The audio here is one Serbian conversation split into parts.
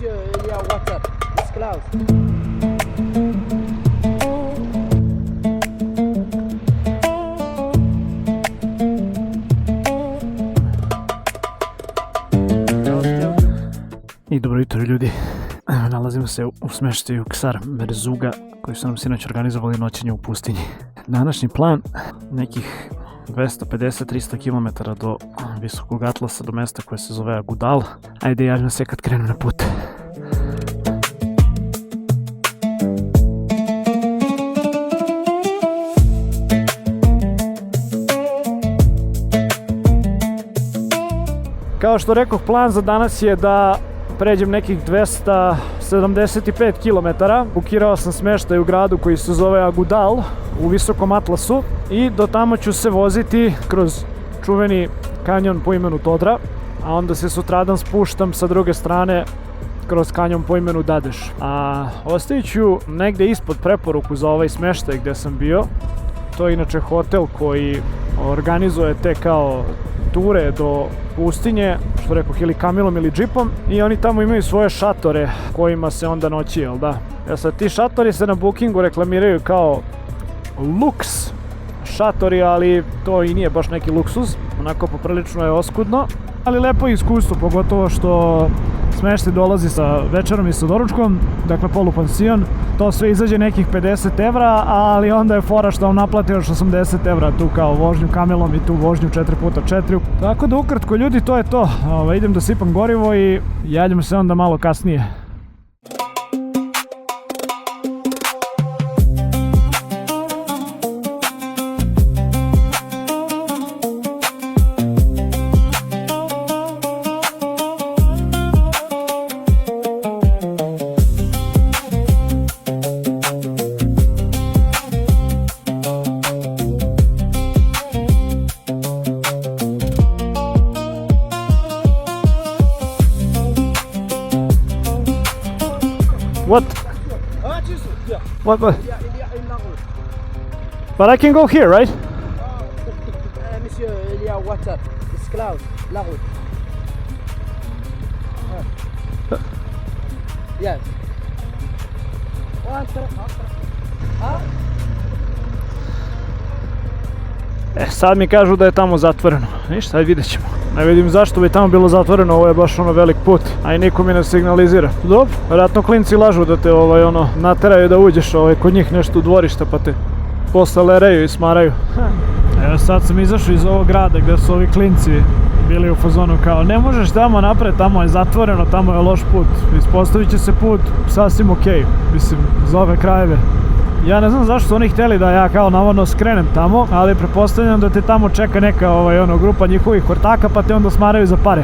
Yeah, what's up? It's Klaus. I dobro jutro ljudi, nalazimo se u smještaju Ksar Merzuga koji su nam sinoć organizovali noćenje u pustinji. Današnji plan, nekih 250-300 km do visokog atlasa, do mjesta koje se zove Agudal. Ajde, javljam se kad krenem na put. Kao što rekoh, plan za danas je da pređem nekih 275 km. Bukirao sam smještaj u gradu koji se zove Agudal u visokom atlasu i do tamo ću se voziti kroz čuveni kanjon po imenu Todra, a onda se sutradan spuštam sa druge strane kroz kanjon po imenu Dadeš. A ostavit ću negdje ispod preporuku za ovaj smještaj gdje sam bio. To je inače hotel koji organizuje te kao ture do pustinje, što rekoh, ili kamilom ili džipom, i oni tamo imaju svoje šatore kojima se onda noći, jel da? Sad ti šatori se na Bookingu reklamiraju kao luks šatori, ali to i nije baš neki luksuz, onako poprilično je oskudno, ali lepo je iskustvo, pogotovo što smještaj dolazi sa večerom i sa doručkom, dakle polupansion. To sve izađe nekih 50 evra, ali onda je fora što vam naplati još 80 evra tu kao vožnju kamelom i tu vožnju 4x4. Tako da ukratko ljudi, to je to. Idem da sipam gorivo i javljam se onda malo kasnije. What? What? But I can go here, right? Monsieur, il y a WhatsApp. It's Klaus, la route. Yes. Sad mi kažu da je tamo zatvoreno. Ništa, ajde vidjet ćemo. Ne vidim zašto bi tamo bilo zatvoreno, ovo je baš ono velik put, a i niko mi ne signalizira. Dobro, vjerojatno klinci lažu da te nateraju da uđeš kod njih nešto u dvorište pa te posle leraju i smaraju. Evo sad sam izašao iz ovog grada gdje su ovi klinci bili u fazonu kao ne možeš tamo napred, tamo je zatvoreno, tamo je loš put. Ispostavit će se put sasvim okej, mislim, za ove krajeve. Ja ne znam zašto su oni htjeli da ja kao navodno skrenem tamo, ali pretpostavljam da te tamo čeka neka grupa njihovih ortaka pa te onda smaraju za pare.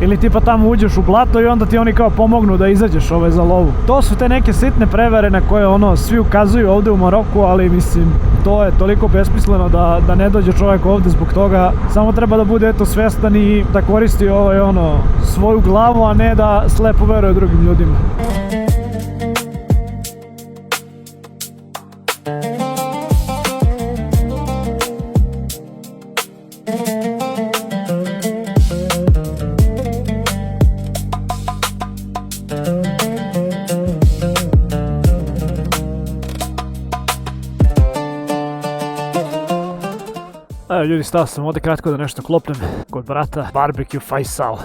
Ili ti pa tamo uđeš u blato i onda ti oni kao pomognu da izađeš za lovu. To su te neke sitne prevare na koje svi ukazuju ovdje u Maroku, ali mislim to je toliko besmisleno da ne dođe čovjek ovdje zbog toga. Samo treba da bude svjestan i da koristi svoju glavu, a ne da slepo veruje drugim ljudima. Evo ljudi, stao sam ovdje kratko da nešto klopnem kod brata Barbecue Faisal.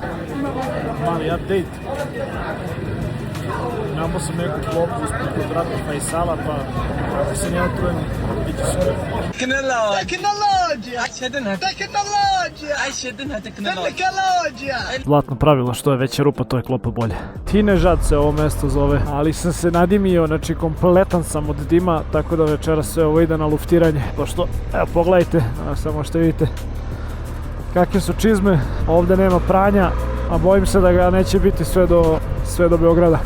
Mali update. Imamo sam neku klopu uspred kod brata Faisala, pa ako se ne otrujem, bit će super. Zlatno pravilo, što je veća rupa, to je klopa bolje. Tinežad se ovo mjesto zove, ali sam se nadimio, znači kompletan sam od dima, tako da večeras sve ovo ide na luftiranje. Pošto, evo pogledajte, samo što vidite kakve su čizme, ovdje nema pranja, a bojim se da ga neće biti sve do Beograda.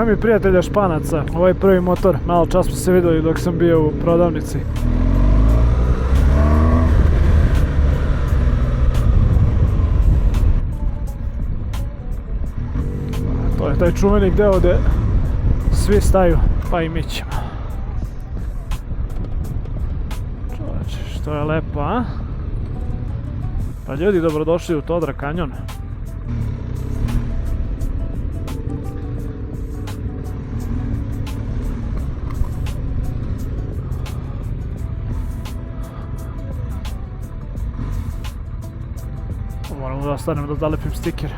Evo mi prijatelja Španaca, ovaj prvi motor, malo čas smo se videli dok sam bio u prodavnici. To je taj čuveni deo gde svi staju, pa i mi ćemo. Čovječe, što je lepo, a? Pa ljudi, dobrodošli u Todra kanjon. Moramo da ostanem da zalepim stiker.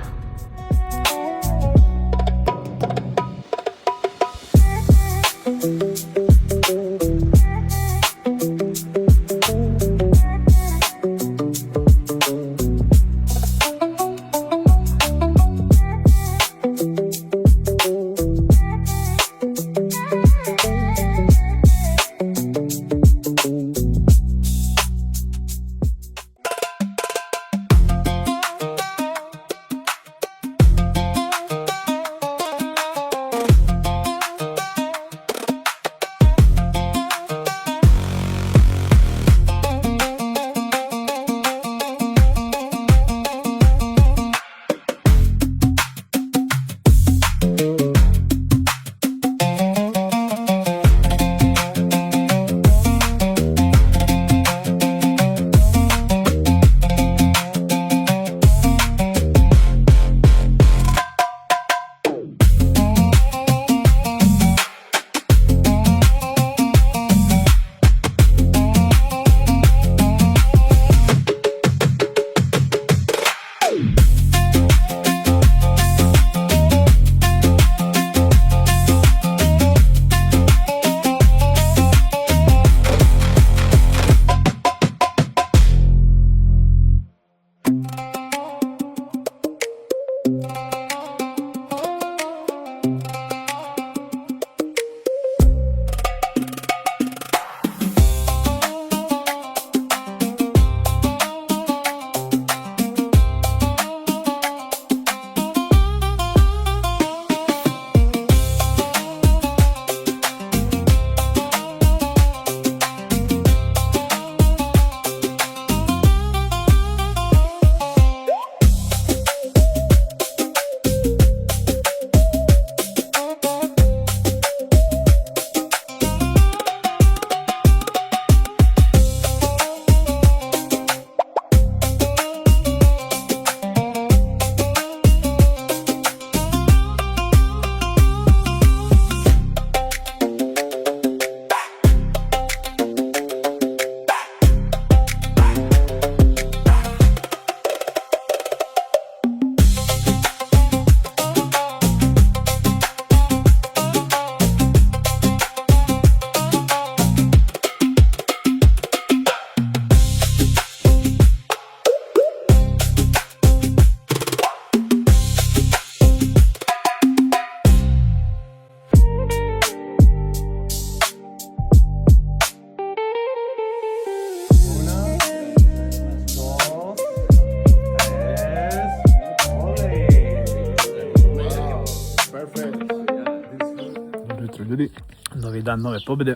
Ljudi, novi dan, nove pobjede.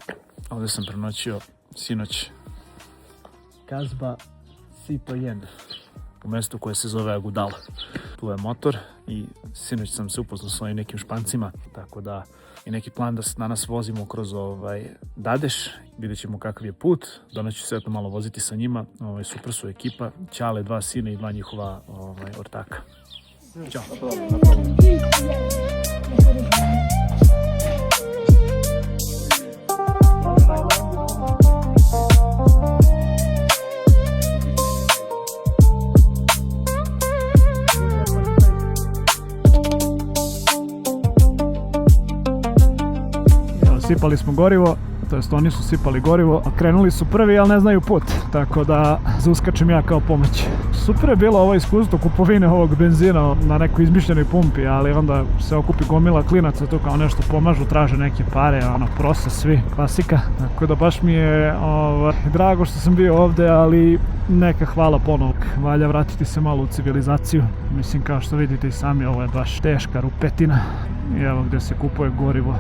Ovdje sam prenoćio sinoć Kazba Sitojen u mjestu koje se zove Agudal. Tu je motor i sinoć sam se upoznao s ovim nekim Špancima, tako da je neki plan da se danas vozimo kroz Dadeš. Vidjet ćemo kakav je put, danas ću se eto malo voziti sa njima. Super su ekipa, Ćale, 2 sina i 2 njihova ortaka. Ćao! Sipali smo gorivo, to jest oni su sipali gorivo, a krenuli su prvi, ali ne znaju put, tako da zauskačem ja kao pomoć. Super je bilo ovo iskustvo kupovine ovog benzina na nekoj izmišljenoj pumpi, ali onda se okupi gomila klinaca, tu kao nešto pomažu, traže neke pare, prose svi, klasika. Tako da baš mi je drago što sam bio ovdje, ali neka hvala ponovno. Valja vratiti se malo u civilizaciju. Mislim, kao što vidite i sami, ovo je baš teška rupetina. I evo gdje se kupuje gorivo.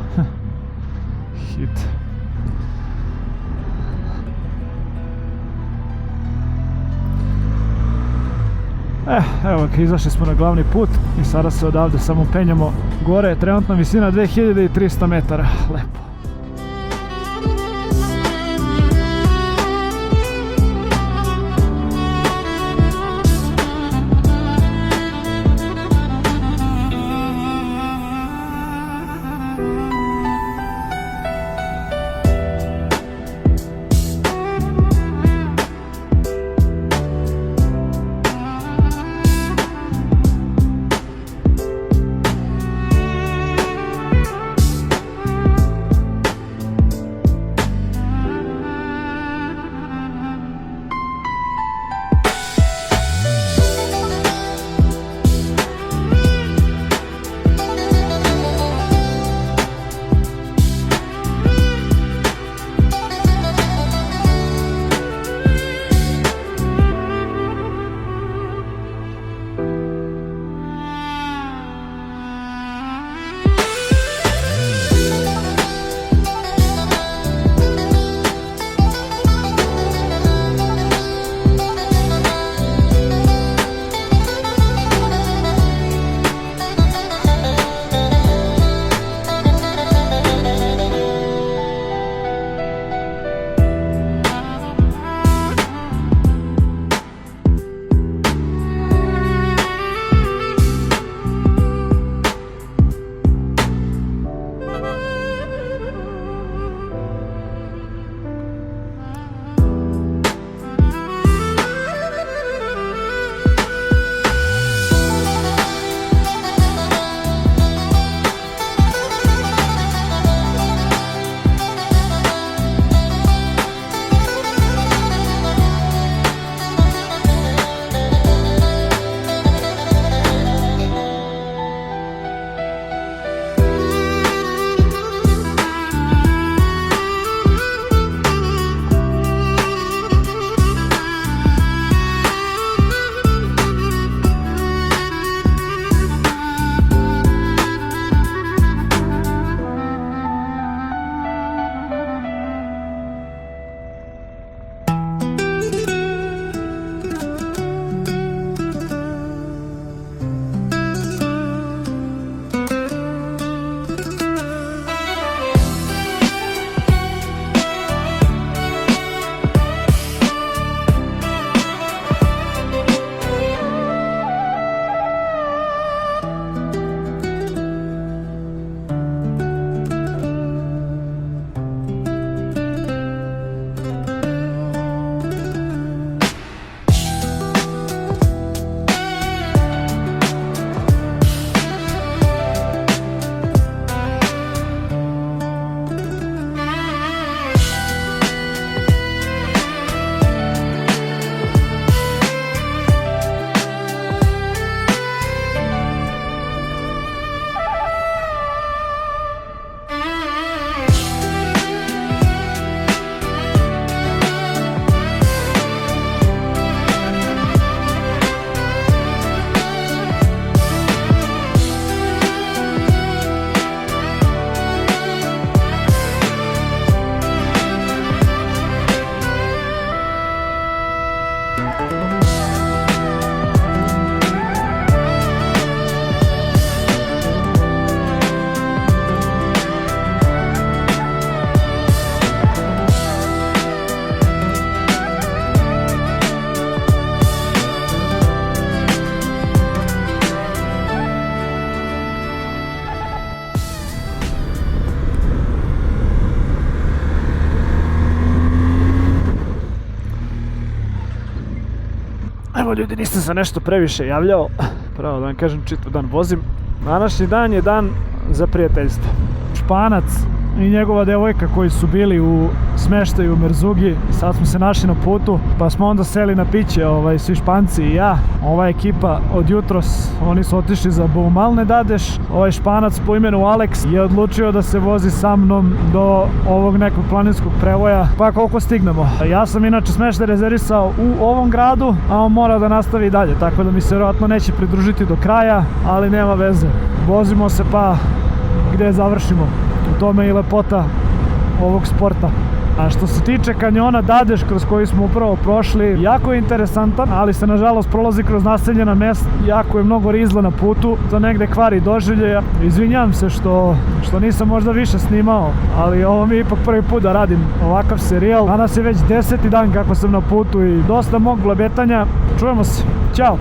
Hit. Evo, izašli smo na glavni put i sada se odavde samo penjamo gore. Trenutna visina 2300 metara. Lepo. Evo ljudi, nisam se nešto previše javljao, pravo da vam kažem, čitav dan vozim. Današnji dan je dan za prijateljstvo. Španac i njegova devojka koji su bili u smeštaju u Merzugi. Sad smo se našli na putu, pa smo onda seli na piće, svi Španci i ja. Ova ekipa od jutros, oni su otišli za Baumal Nedadeš. Ovaj Španac po imenu Alex je odlučio da se vozi sa mnom do ovog nekog planinskog prevoja, pa koliko stignemo. Ja sam inače smeštaj rezervisao u ovom gradu, a on mora da nastavi dalje, tako da mi se vjerojatno neće pridružiti do kraja, ali nema veze. Vozimo se pa gdje završimo. U tome je i lepota ovog sporta. A što se tiče kanjona Dadeš kroz koji smo upravo prošli, jako je interesantan, ali se nažalost prolazi kroz naseljena mjesta, jako je mnogo rizla na putu, to negde kvari doživlje. Izvinjavam se što nisam možda više snimao, ali ovo mi je ipak prvi put da radim ovakav serijal. Danas je već 10. dan kako sam na putu i dosta mog blebetanja. Čujemo se, ćao!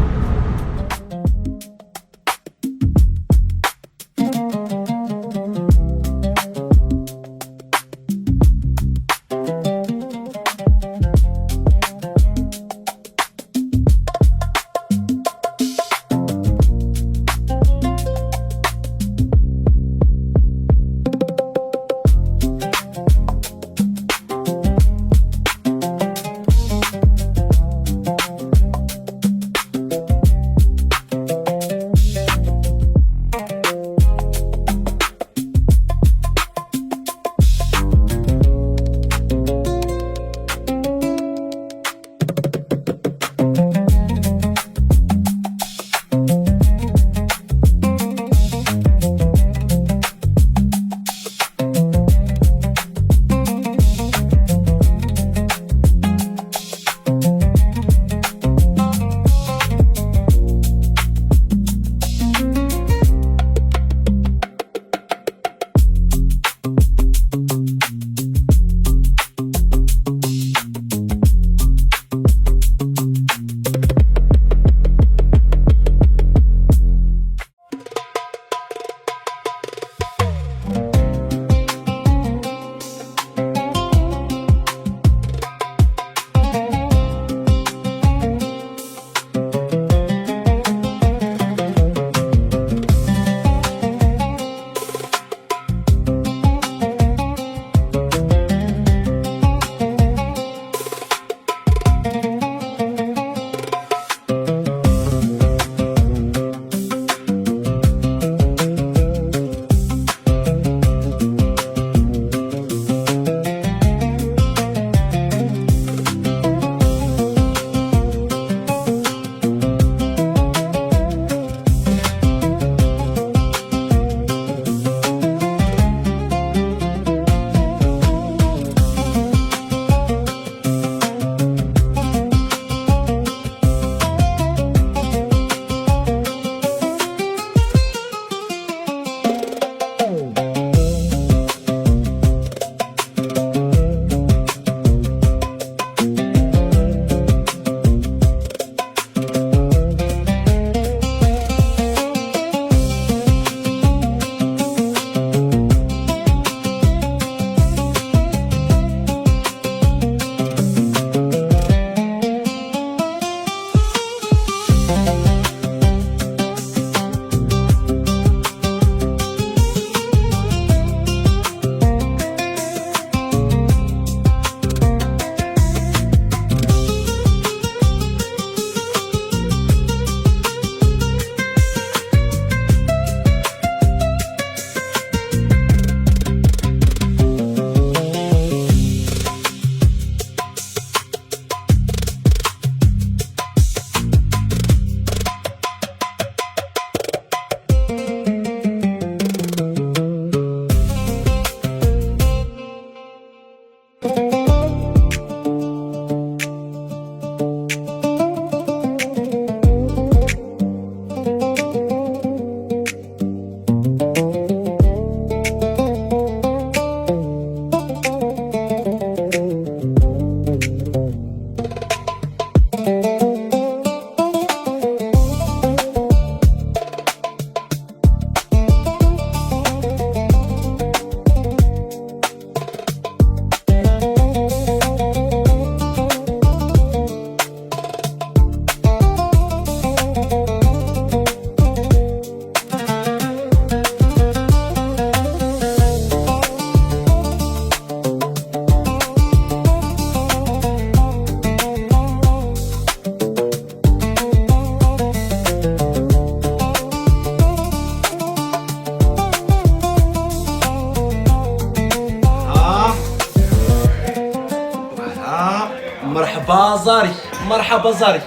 زاري مرحبا زاري.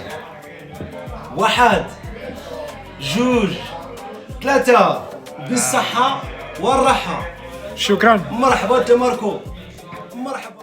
1 2 3 بالصحة والراحة. شكرا. مرحبا تماركو مرحبا.